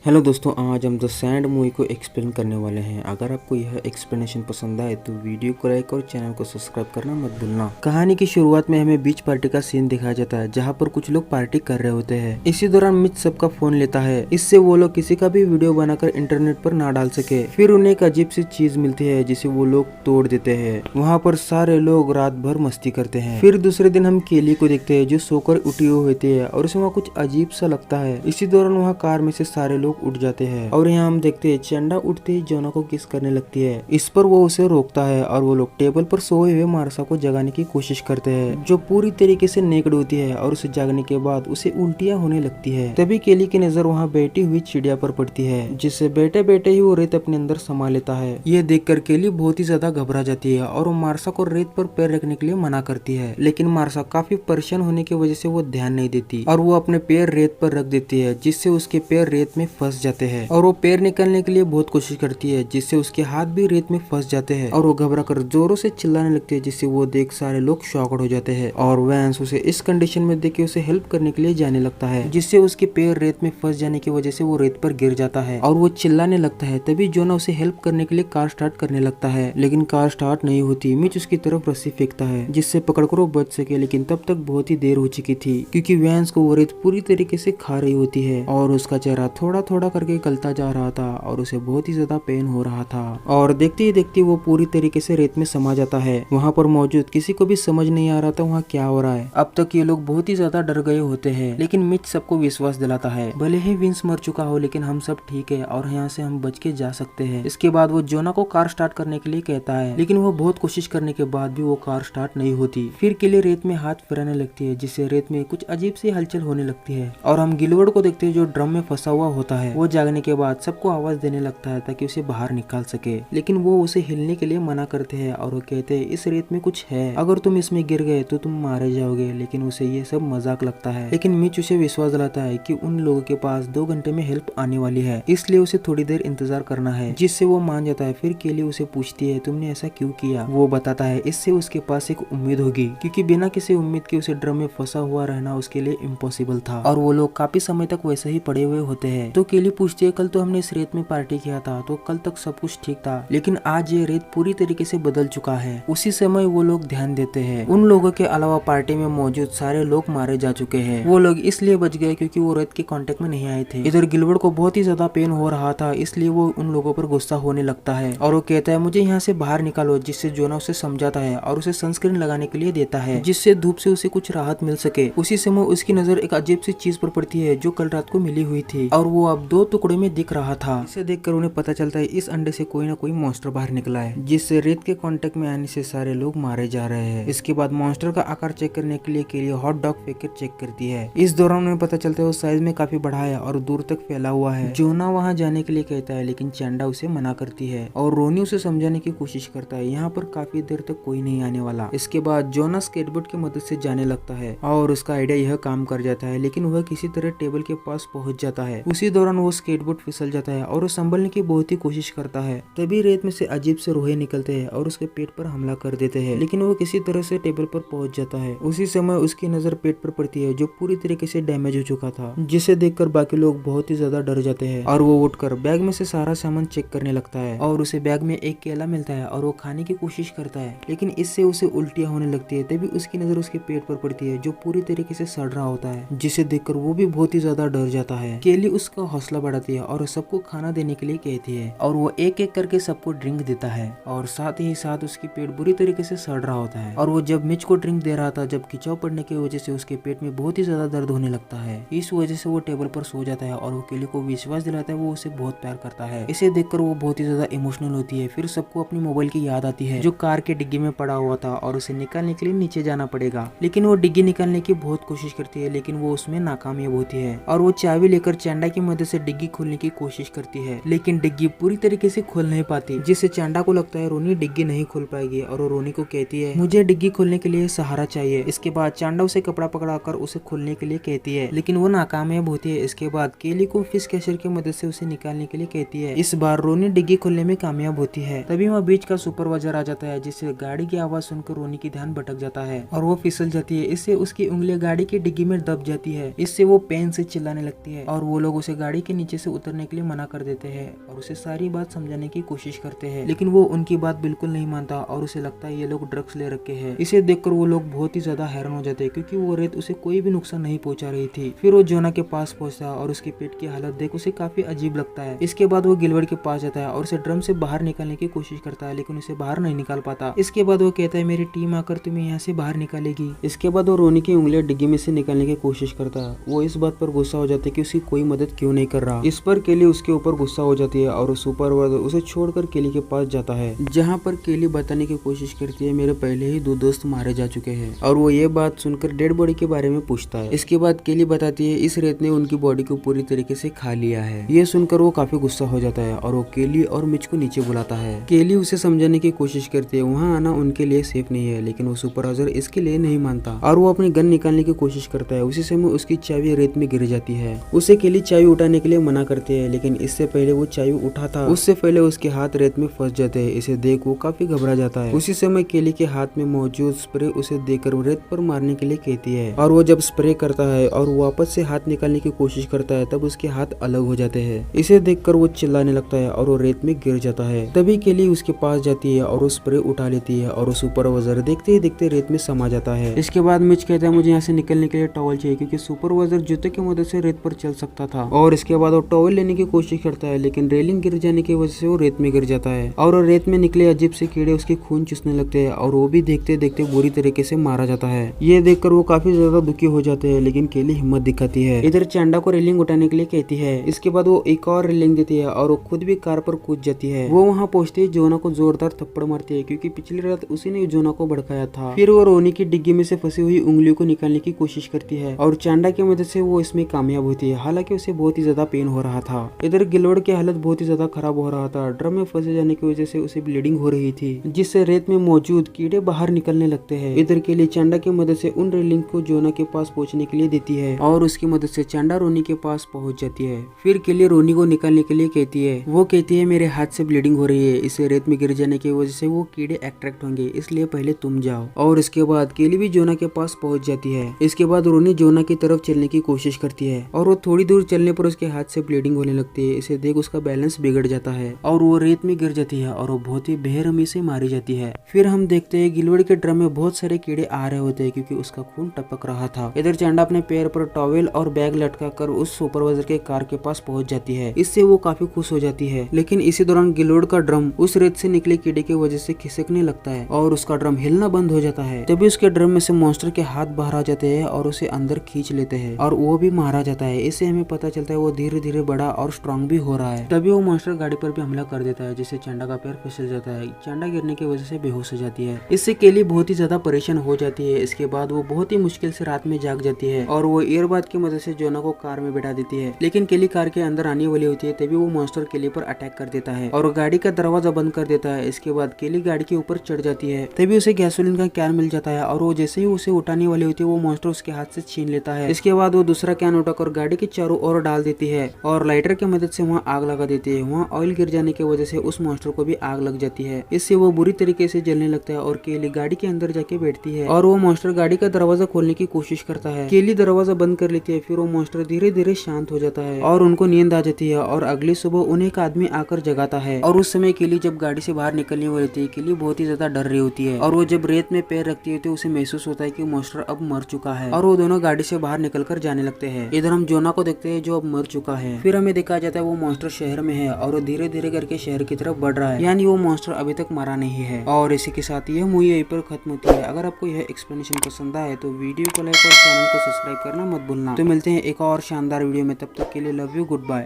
Hello दोस्तों, आज हम द सैंड मूवी को एक्सप्लेन करने वाले हैं। अगर आपको यह एक्सप्लेनेशन पसंद आए तो वीडियो को लाइक और चैनल को सब्सक्राइब करना मत भूलना। कहानी की शुरुआत में हमें बीच पार्टी का सीन दिखाया जाता है, जहां पर कुछ लोग पार्टी कर रहे होते हैं। इसी दौरान मिच सबका फोन लेता है, इससे वो लोग किसी का भी वीडियो बनाकर इंटरनेट पर ना डाल सके। फिर उन्हें एक अजीब सी चीज मिलती है जिसे वो लोग तोड़ देते हैं। वहाँ पर सारे लोग रात भर मस्ती करते हैं। फिर दूसरे दिन हम केली को देखते हैं जो सोकर उठी हुई होती है और उसे वहाँ कुछ अजीब सा लगता है। इसी दौरान वहाँ कार में से सारे लोग उठ जाते हैं और यहाँ हम देखते हैं चंडा उठते ही जोना को किस करने लगती है। इस पर वो उसे रोकता है और वो लोग टेबल पर सोए हुए मार्सा को जगाने की कोशिश करते हैं, जो पूरी तरीके से नेकड़ होती है और उसे जागने के बाद उसे उल्टियाँ होने लगती है। तभी केली की नजर वहाँ बैठी हुई चिड़िया पर पड़ती है, जिससे बैठे बैठे ही वो रेत अपने अंदर समा लेता है। ये देखकर केली बहुत ही ज्यादा घबरा जाती है और वो मार्सा को रेत पर पैर रखने के लिए मना करती है, लेकिन मार्सा काफी परेशान होने की वजह से वो ध्यान नहीं देती और वो अपने पैर रेत पर रख देती है, जिससे उसके पैर रेत में फंस जाते हैं। और वो पैर निकालने के लिए बहुत कोशिश करती है, जिससे उसके हाथ भी रेत में फंस जाते हैं और वो घबरा कर जोरों से चिल्लाने लगती है, जिससे वो देख सारे लोग शॉक्ड हो जाते हैं। और वैंस उसे इस कंडीशन में देख के उसे हेल्प करने के लिए जाने लगता है, जिससे उसके पैर रेत में फंस जाने की वजह से वो रेत पर गिर जाता है और वो चिल्लाने लगता है। तभी जोना उसे हेल्प करने के लिए कार स्टार्ट करने लगता है, लेकिन कार स्टार्ट नहीं होती। मिच उसकी तरफ रस्सी फेंकता है, जिससे पकड़कर वो बच सके, लेकिन तब तक बहुत ही देर हो चुकी थी, क्योंकि वैंस को वो रेत पूरी तरीके से खा रही होती है और उसका चेहरा थोड़ा थोड़ा करके गलता जा रहा था और उसे बहुत ही ज्यादा पेन हो रहा था। और देखते ही देखते वो पूरी तरीके से रेत में समा जाता है। वहाँ पर मौजूद किसी को भी समझ नहीं आ रहा था वहाँ क्या हो रहा है। अब तक ये लोग बहुत ही ज्यादा डर गए होते हैं, लेकिन मिच सबको विश्वास दिलाता है, भले ही विंस मर चुका हो लेकिन हम सब ठीक है और यहाँ से हम बच के जा सकते हैं। इसके बाद वो जोना को कार स्टार्ट करने के लिए कहता है, लेकिन वो बहुत कोशिश करने के बाद भी वो कार स्टार्ट नहीं होती। फिर केली रेत में हाथ फिराने लगती है, जिससे रेत में कुछ अजीब सी हलचल होने लगती है और हम गिलवर्ड को देखते हैं जो ड्रम में फंसा हुआ होता है। वो जागने के बाद सबको आवाज देने लगता है ताकि उसे बाहर निकाल सके, लेकिन वो उसे हिलने के लिए मना करते हैं और वो कहते हैं इस रेत में कुछ है, अगर तुम इसमें गिर गए तो तुम मारे जाओगे। लेकिन उसे ये सब मजाक लगता है, लेकिन मिच उसे विश्वास दिलाता है कि उन लोगों के पास 2 घंटे में हेल्प आने वाली है, इसलिए उसे थोड़ी देर इंतजार करना है, जिससे वो मान जाता है। फिर केली उसे पूछती है तुमने ऐसा क्यों किया। वो बताता है इससे उसके पास एक उम्मीद होगी, क्योंकि बिना किसी उम्मीद के उसे ड्रम में फंसा हुआ रहना उसके लिए इम्पॉसिबल था और वो लोग काफी समय तक वैसे ही पड़े हुए होते हैं। तो केली पूछती है कल तो हमने इस रेत में पार्टी किया था, तो कल तक सब कुछ ठीक था, लेकिन आज ये रेत पूरी तरीके से बदल चुका है। उसी समय वो लोग ध्यान देते हैं, उन लोगों के अलावा पार्टी में मौजूद सारे लोग मारे जा चुके हैं। वो लोग इसलिए बच गए क्योंकि वो रेत के कांटेक्ट में नहीं आए थे। इधर गिलवर्ड को बहुत ही ज्यादा पेन हो रहा था, इसलिए वो उन लोगों पर गुस्सा होने लगता है और वो कहता है मुझे यहाँ से बाहर निकालो, जिससे जोना उसे समझाता है और उसे सनस्क्रीन लगाने के लिए देता है, जिससे धूप से उसे कुछ राहत मिल सके। उसी समय उसकी नजर एक अजीब सी चीज पर पड़ती है जो कल रात को मिली हुई थी और वो अब 2 टुकड़े में दिख रहा था। इसे देखकर उन्हें पता चलता है इस अंडे से कोई ना कोई मॉन्स्टर बाहर निकला है, जिससे रेत के कांटेक्ट में आने से सारे लोग मारे जा रहे हैं। इसके बाद मॉन्स्टर का आकार चेक करने के लिए हॉट डॉग फेंक चेक करती है। इस दौरान उन्हें पता चलता है वो साइज में काफी बड़ा है और दूर तक फैला हुआ है। जोना वहाँ जाने के लिए कहता है, लेकिन चंडा उसे मना करती है और रोनी उसे समझाने की कोशिश करता है यहाँ पर काफी देर तक कोई नहीं आने वाला। इसके बाद जोना स्केटबोर्ड की मदद से जाने लगता है और उसका आइडिया यह काम कर जाता है, लेकिन वह किसी तरह टेबल के पास पहुंच जाता है। उसी दौरान वो स्केटबोर्ड फिसल जाता है और वो संभलने की बहुत ही कोशिश करता है। तभी रेत में से अजीब से रोहे निकलते हैं और उसके पेट पर हमला कर देते हैं, लेकिन वो किसी तरह से टेबल पर पहुंच जाता है। उसी समय उसकी नजर पेट पर पड़ती है जो पूरी तरीके से डैमेज हो चुका था, जिसे देखकर बाकी लोग बहुत ही ज्यादा डर जाते हैं और वो उठकर बैग में से सारा सामान चेक करने लगता है और उसे बैग में एक केला मिलता है और वो खाने की कोशिश करता है, लेकिन इससे उसे उल्टियां होने लगती है। तभी उसकी नजर उसके पेट पर पड़ती है जो पूरी तरीके से सड़ रहा होता है, जिसे देखकर वो भी बहुत ही ज्यादा डर जाता है। केली उसका हौसला बढ़ाती है और सबको खाना देने के लिए कहती है और वो एक एक करके सबको ड्रिंक देता है और साथ ही साथ उसकी पेट बुरी तरीके से सड़ रहा होता है। और वो जब मिच को ड्रिंक दे रहा था, जब खिंचाव पड़ने की वजह से उसके पेट में बहुत ही ज्यादा दर्द होने लगता है। इस वजह से वो टेबल पर सो जाता है और वो केली को विश्वास दिलाता है वो उसे बहुत प्यार करता है। इसे देखकर वो बहुत ही ज्यादा इमोशनल होती है। फिर सबको अपनी मोबाइल की याद आती है जो कार के डिग्गी में पड़ा हुआ था और उसे निकालने के लिए नीचे जाना पड़ेगा, लेकिन वो डिग्गी निकालने की बहुत कोशिश करती है, लेकिन वो उसमें नाकामयाब होती है और वो चाबी लेकर चंडा की मदद से डिग्गी खोलने की कोशिश करती है, लेकिन डिग्गी पूरी तरीके से खोल नहीं पाती, जिससे चंडा को लगता है रोनी डिग्गी नहीं खोल पाएगी और वो रोनी को कहती है मुझे डिग्गी खोलने के लिए सहारा चाहिए। इसके बाद चंडा उसे कपड़ा पकड़ाकर उसे खोलने के लिए कहती है, लेकिन वो नाकामयाब होती है। इसके बाद केली को फिश कैचर की मदद से उसे निकालने के लिए कहती है। इस बार रोनी डिग्गी खोलने में कामयाब होती है। तभी वहाँ बीच का सुपरवाइजर आ जाता है, जिससे गाड़ी की आवाज सुनकर रोनी की ध्यान भटक जाता है और वो फिसल जाती है। इससे उसकी उंगलियां गाड़ी की डिग्गी में दब जाती है, इससे वो पेन से चिल्लाने लगती है और वो लोग उसे गाड़ी गाड़ी के नीचे से उतरने के लिए मना कर देते हैं और उसे सारी बात समझाने की कोशिश करते हैं, लेकिन वो उनकी बात बिल्कुल नहीं मानता और उसे लगता है ये लोग ड्रग्स ले रखे हैं। इसे देखकर वो लोग बहुत ही ज्यादा हैरान हो जाते हैं क्योंकि वो रेत उसे कोई भी नुकसान नहीं पहुंचा रही थी। फिर वो जोना के पास पहुंचता है और उसके पेट की हालत देख उसे काफी अजीब लगता है। इसके बाद वो गिलबर्ट के पास जाता है और उसे ड्रम से बाहर निकालने की कोशिश करता है, लेकिन उसे बाहर नहीं निकाल पाता। इसके बाद वो कहता है मेरी टीम आकर तुम्हें यहाँ से बाहर निकालेगी। इसके बाद वो रोनी की उंगलियां डिग्गी में से निकालने की कोशिश करता है। वो इस बात पर गुस्सा हो जाता है कि उसकी कोई मदद क्यों नहीं कर रहा। इस पर केली उसके ऊपर गुस्सा हो जाती है और सुपरवाइजर उसे छोड़कर केली के पास जाता है, जहाँ पर केली बताने की कोशिश करती है मेरे पहले ही 2 दोस्त मारे जा चुके हैं और वो ये बात सुनकर डेड बॉडी के बारे में पूछता है। इसके बाद केली बताती है इस रेत ने उनकी बॉडी को पूरी तरीके से खा लिया है। ये सुनकर वो काफी गुस्सा हो जाता है और वो केली और मिच को नीचे बुलाता है। केली उसे समझाने की कोशिश करती है वहाँ आना उनके लिए सेफ नहीं है, लेकिन वो सुपरवाइजर इसके लिए नहीं मानता और वो अपनी गन निकालने की कोशिश करता है। उसी समय उसकी चाबी रेत में गिर जाती है। उसे केली चाबी उठाने के लिए मना करती है, लेकिन इससे पहले वो चाबी उठाता उससे पहले उसके हाथ रेत में फंस जाते हैं। इसे देख वो काफी घबरा जाता है। उसी समय केली के हाथ में मौजूद स्प्रे उसे देकर रेत पर मारने के लिए कहती है और वो जब स्प्रे करता है और वापस से हाथ निकालने की कोशिश करता है तब उसके हाथ अलग हो जाते हैं। इसे देखकर वो चिल्लाने लगता है और वो रेत में गिर जाता है। तभी केली उसके पास जाती है और वो स्प्रे उठा लेती है और वो सुपरवाइजर देखते ही देखते रेत में समा जाता है। इसके बाद मिच कहता है मुझे यहाँ से निकलने के लिए टॉवल चाहिए क्योंकि सुपरवाइजर जूते की मदद से रेत पर चल सकता था। और इसके बाद वो टॉवल लेने की कोशिश करता है, लेकिन रेलिंग गिर जाने की वजह से वो रेत में गिर जाता है और रेत में निकले अजीब से कीड़े उसके खून चूसने लगते हैं और वो भी देखते देखते बुरी तरीके से मारा जाता है। ये देखकर वो काफी ज्यादा दुखी हो जाते हैं, लेकिन केली हिम्मत दिखाती है। इधर चांडा को रेलिंग उठाने के लिए कहती है। इसके बाद वो एक और रेलिंग देती है और वो खुद भी कार पर कूद जाती है। वो वहाँ पहुंचते ही जोना को जोरदार थप्पड़ मारती है क्योंकि पिछली रात उसी ने जोना को भड़काया था। फिर वो रोनी की डिग्गी में से फंसी हुई उंगलियों को निकालने की कोशिश करती है और चांडा की मदद से वो इसमें कामयाब होती है, हालांकि उसे बहुत ही ज्यादा पेन हो रहा था। इधर गिलबर्ट की हालत बहुत ही ज्यादा खराब हो रहा था। ड्रम में फंसे जाने की वजह से उसे ब्लीडिंग हो रही थी, जिससे रेत में मौजूद कीड़े बाहर निकलने लगते हैं। इधर के लिए चांडा की मदद से उन रेलिंग को जोना के पास पहुंचने के लिए देती है और उसकी मदद से चांडा रोनी के पास पहुंच जाती है। फिर के लिए रोनी को निकालने के लिए कहती है। वो कहती है मेरे हाथ से ब्लीडिंग हो रही है, इसे रेत में गिर जाने की वजह से वो कीड़े अट्रैक्ट होंगे, इसलिए पहले तुम जाओ। और इसके बाद केली भी जोना के पास पहुंच जाती है। इसके बाद रोनी जोना की तरफ चलने की कोशिश करती है और वो थोड़ी दूर चलने पर उसके हाथ से ब्लीडिंग होने लगती है। इसे देख उसका बैलेंस बिगड़ जाता है और वो रेत में गिर जाती है और वो बहुत ही बेरहमी से मारी जाती है। फिर हम देखते हैं गिलबर्ट के ड्रम में बहुत सारे कीड़े आ रहे होते हैं क्योंकि उसका खून टपक रहा था। इधर चांडा अपने पैर पर टॉवेल और बैग लटका कर उस सुपरवाइजर के कार के पास पहुंच जाती है। इससे वो काफी खुश हो जाती है, लेकिन इसी दौरान गिलबर्ट का ड्रम उस रेत से निकले कीड़े की वजह से खिसकने लगता है और उसका ड्रम हिलना बंद हो जाता है। तभी उसके ड्रम में से मॉन्स्टर के हाथ बाहर आ जाते हैं और उसे अंदर खींच लेते हैं और वो भी मारा जाता है। इससे हमें पता चलता है वो धीरे धीरे बड़ा और स्ट्रॉन्ग भी हो रहा है। तभी वो मॉन्स्टर गाड़ी पर भी हमला कर देता है, जिससे चांडा का पैर फिसल जाता है। चांडा गिरने की वजह से बेहोश हो जाती है। इससे केली बहुत ही ज्यादा परेशान हो जाती है। इसके बाद वो बहुत ही मुश्किल से रात में जाग जाती है और वो ईयरबड की मदद से जोना को कार में बैठा देती है, लेकिन केली कार के अंदर आने वाली होती है। तभी वो मॉन्स्टर केली पर अटैक कर देता है और गाड़ी का दरवाजा बंद कर देता है। इसके बाद केली गाड़ी के ऊपर चढ़ जाती है। तभी उसे गैसोलीन का कैन मिल जाता है और वो जैसे ही उसे उठाने वाली होती है वो मॉन्स्टर उसके हाथ से छीन लेता है। इसके बाद वो दूसरा कैन उठाकर गाड़ी के चारों ओर डाल देती है और लाइटर की मदद से वहाँ आग लगा देती है। वहाँ ऑयल गिर जाने की वजह से उस मॉन्स्टर को भी आग लग जाती है। इससे वो बुरी तरीके से जलने लगता है और केली गाड़ी के अंदर जाके बैठती है और वो मॉन्स्टर गाड़ी का दरवाजा खोलने की कोशिश करता है। केली दरवाजा बंद कर लेती है। फिर वो मॉन्स्टर धीरे धीरे शांत हो जाता है और उनको नींद आ जाती है और अगली सुबह उन्हें एक आदमी आकर जगाता है। और उस समय केली जब गाड़ी से बाहर निकलने वाली थी, केली बहुत ही ज्यादा डर रही होती है और वो जब रेत में पैर रखती है तो उसे महसूस होता है कि मॉन्स्टर अब मर चुका है और वो दोनों गाड़ी से बाहर निकलकर जाने लगते हैं। इधर हम जोना को देखते हैं जो अब मर चुका है। फिर हमें दिखाया जाता है वो मॉन्स्टर शहर में है और वो धीरे धीरे करके शहर की तरफ बढ़ रहा है, यानी वो मॉन्स्टर अभी तक मरा नहीं है। और इसी के साथ यह मूवी यहीं पर खत्म होती है। अगर आपको यह एक्सप्लेनेशन पसंद आए तो वीडियो को लाइक और चैनल को सब्सक्राइब करना मत भूलना। तो मिलते हैं एक और शानदार वीडियो में, तब तक के लिए लव यू, गुड बाय।